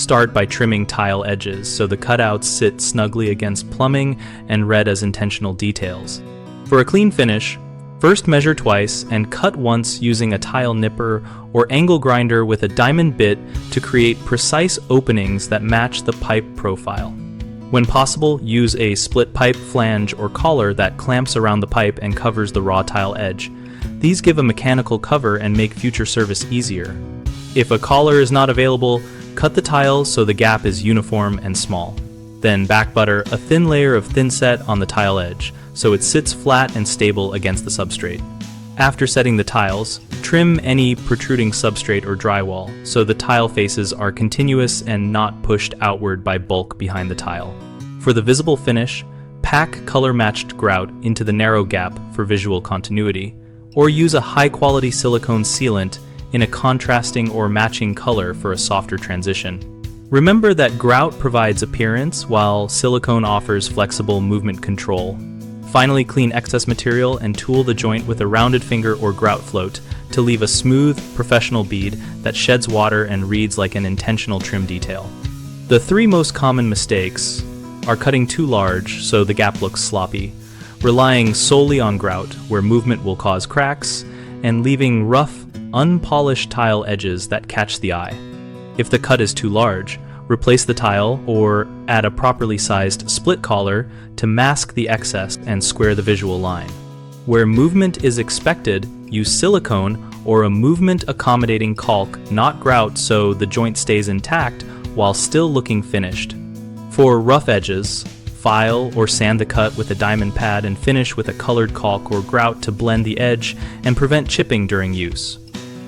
Start by trimming tile edges so the cutouts sit snugly against plumbing and read as intentional details. For a clean finish, first measure twice and cut once using a tile nipper or angle grinder with a diamond bit to create precise openings that match the pipe profile. When possible, use a split pipe, flange, or collar that clamps around the pipe and covers the raw tile edge. These give a mechanical cover and make future service easier. If a collar is not available, cut the tile so the gap is uniform and small. Then back butter a thin layer of thinset on the tile edge, so it sits flat and stable against the substrate. After setting the tiles, trim any protruding substrate or drywall, so the tile faces are continuous and not pushed outward by bulk behind the tile. For the visible finish, pack color-matched grout into the narrow gap for visual continuity, or use a high-quality silicone sealant in a contrasting or matching color for a softer transition. Remember that grout provides appearance while silicone offers flexible movement control. Finally, clean excess material and tool the joint with a rounded finger or grout float to leave a smooth, professional bead that sheds water and reads like an intentional trim detail. The three most common mistakes are cutting too large so the gap looks sloppy, relying solely on grout where movement will cause cracks, and leaving rough, unpolished tile edges that catch the eye. If the cut is too large, replace the tile or add a properly sized split collar to mask the excess and square the visual line. Where movement is expected, use silicone or a movement accommodating caulk, not grout, so the joint stays intact while still looking finished. For rough edges, file or sand the cut with a diamond pad and finish with a colored caulk or grout to blend the edge and prevent chipping during use.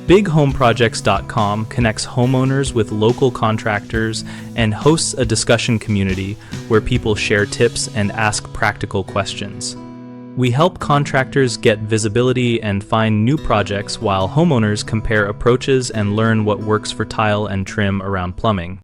BigHomeProjects.com connects homeowners with local contractors and hosts a discussion community where people share tips and ask practical questions. We help contractors get visibility and find new projects while homeowners compare approaches and learn what works for tile and trim around plumbing.